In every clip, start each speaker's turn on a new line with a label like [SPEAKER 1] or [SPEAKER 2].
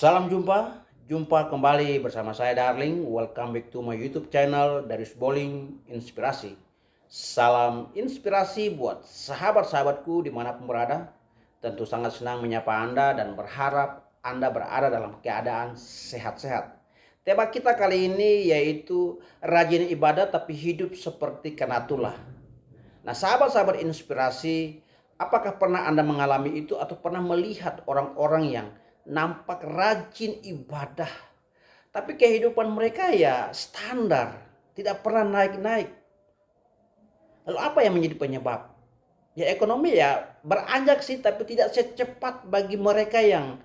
[SPEAKER 1] Salam jumpa kembali bersama saya Darling. Welcome back to my YouTube channel Darius Bowling Inspirasi. Salam inspirasi buat sahabat-sahabatku dimanapun berada. Tentu sangat senang menyapa Anda dan berharap Anda berada dalam keadaan sehat-sehat. Tema kita kali ini yaitu rajin ibadah tapi hidup seperti Kanatullah. Nah, sahabat-sahabat inspirasi, apakah pernah Anda mengalami itu atau pernah melihat orang-orang yang nampak rajin ibadah, tapi kehidupan mereka ya standar, tidak pernah naik-naik? Lalu apa yang menjadi penyebab? Ya ekonomi ya beranjak sih, tapi tidak secepat bagi mereka yang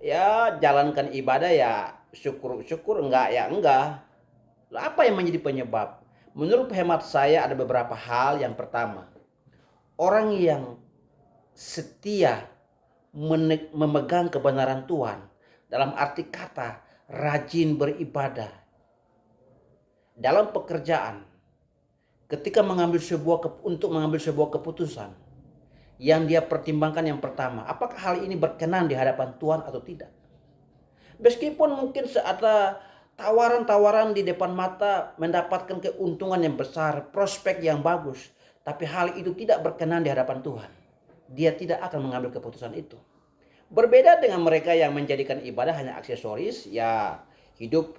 [SPEAKER 1] ya jalankan ibadah ya syukur-syukur, enggak ya enggak. Lalu apa yang menjadi penyebab? Menurut hemat saya ada beberapa hal. Yang pertama, orang yang setia memegang kebenaran Tuhan, dalam arti kata rajin beribadah, dalam pekerjaan, ketika untuk mengambil sebuah keputusan, yang dia pertimbangkan yang pertama, apakah hal ini berkenan di hadapan Tuhan atau tidak. Meskipun mungkin ada tawaran-tawaran di depan mata, mendapatkan keuntungan yang besar, prospek yang bagus, tapi hal itu tidak berkenan di hadapan Tuhan, dia tidak akan mengambil keputusan itu. Berbeda dengan mereka yang menjadikan ibadah hanya aksesoris, ya hidup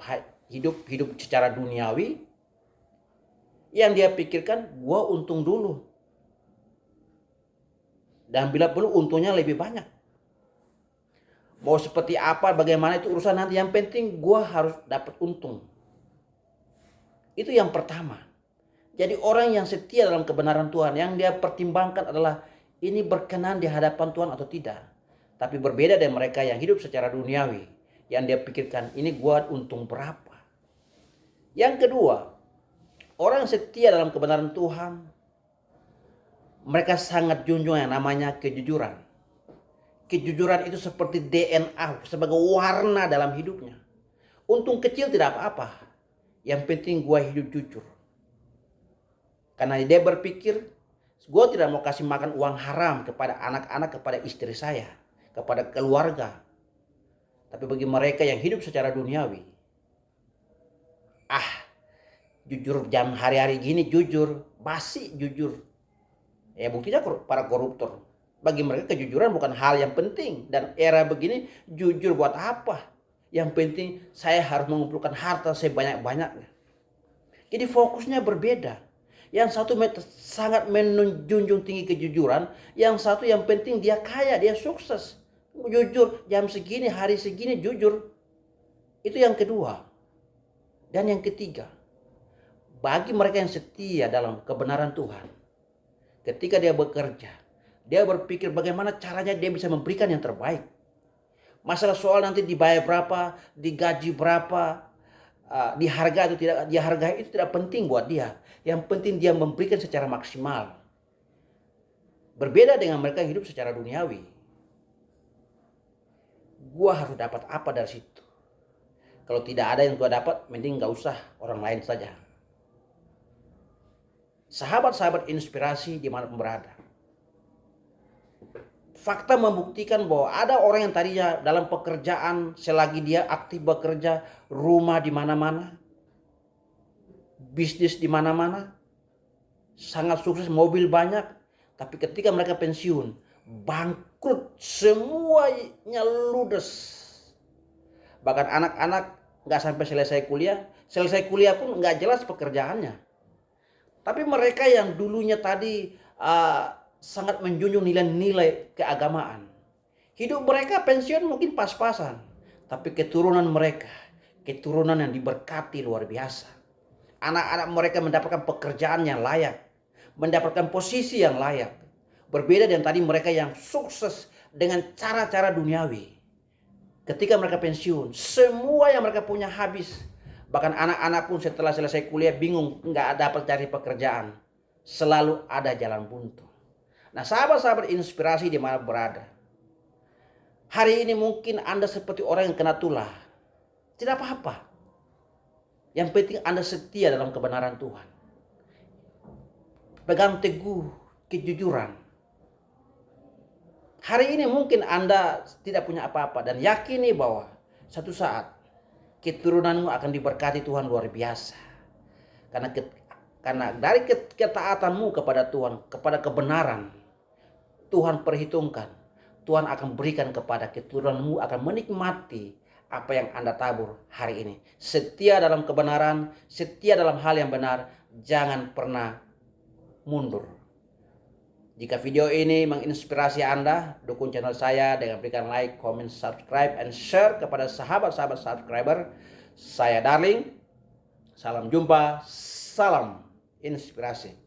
[SPEAKER 1] secara duniawi, yang dia pikirkan gua untung dulu, dan bila perlu untungnya lebih banyak. Mau seperti apa, bagaimana itu urusan nanti, yang penting gua harus dapat untung. Itu yang pertama. Jadi orang yang setia dalam kebenaran Tuhan, yang dia pertimbangkan adalah ini berkenan di hadapan Tuhan atau tidak. Tapi berbeda dengan mereka yang hidup secara duniawi, yang dia pikirkan ini gua untung berapa. Yang kedua, orang yang setia dalam kebenaran Tuhan, mereka sangat junjung yang namanya kejujuran. Kejujuran itu seperti DNA, sebagai warna dalam hidupnya. Untung kecil tidak apa-apa, yang penting gua hidup jujur. Karena dia berpikir, gua tidak mau kasih makan uang haram kepada anak-anak, kepada istri saya, kepada keluarga. Tapi bagi mereka yang hidup secara duniawi, jujur jam hari-hari gini jujur, basi jujur. Ya buktinya para koruptor. Bagi mereka kejujuran bukan hal yang penting. Dan era begini jujur buat apa? Yang penting saya harus mengumpulkan harta sebanyak-banyaknya. Jadi fokusnya berbeda. Yang satu sangat menjunjung tinggi kejujuran. Yang satu yang penting dia kaya, dia sukses. Jujur, jam segini, hari segini jujur. Itu yang kedua. Dan yang ketiga, bagi mereka yang setia dalam kebenaran Tuhan, ketika dia bekerja, dia berpikir bagaimana caranya dia bisa memberikan yang terbaik. Masalah soal nanti dibayar berapa, digaji berapa, dihargai atau tidak dihargai, itu tidak penting buat dia. Yang penting dia memberikan secara maksimal. Berbeda dengan mereka yang hidup secara duniawi. Gua harus dapat apa dari situ? Kalau tidak ada yang gua dapat, mending gak usah, orang lain saja. Sahabat-sahabat inspirasi dimanapun berada, fakta membuktikan bahwa ada orang yang tadinya dalam pekerjaan, selagi dia aktif bekerja, rumah di mana-mana, bisnis di mana-mana, sangat sukses, mobil banyak, tapi ketika mereka pensiun, bangkrut, semuanya ludes. Bahkan anak-anak nggak sampai selesai kuliah pun nggak jelas pekerjaannya. Tapi mereka yang dulunya tadi sangat menjunjung nilai-nilai keagamaan, hidup mereka pensiun mungkin pas-pasan, tapi keturunan mereka, keturunan yang diberkati luar biasa. Anak-anak mereka mendapatkan pekerjaan yang layak, mendapatkan posisi yang layak. Berbeda dengan tadi mereka yang sukses dengan cara-cara duniawi. Ketika mereka pensiun, semua yang mereka punya habis. Bahkan anak-anak pun setelah selesai kuliah bingung, nggak dapat cari pekerjaan. Selalu ada jalan buntu. Nah, sahabat-sahabat inspirasi di mana berada, hari ini mungkin Anda seperti orang yang kena tulah. Tidak apa-apa. Yang penting Anda setia dalam kebenaran Tuhan. Pegang teguh kejujuran. Hari ini mungkin Anda tidak punya apa-apa dan yakini bahwa Satu saat keturunanmu akan diberkati Tuhan luar biasa. Karena dari ketaatanmu kepada Tuhan, kepada kebenaran, Tuhan perhitungkan. Tuhan akan berikan kepada keturunanmu, akan menikmati apa yang Anda tabur hari ini. Setia dalam kebenaran, setia dalam hal yang benar, jangan pernah mundur. Jika video ini menginspirasi Anda, dukung channel saya dengan berikan like, comment, subscribe, and share kepada sahabat-sahabat subscriber. Saya Darling, salam jumpa, salam inspirasi.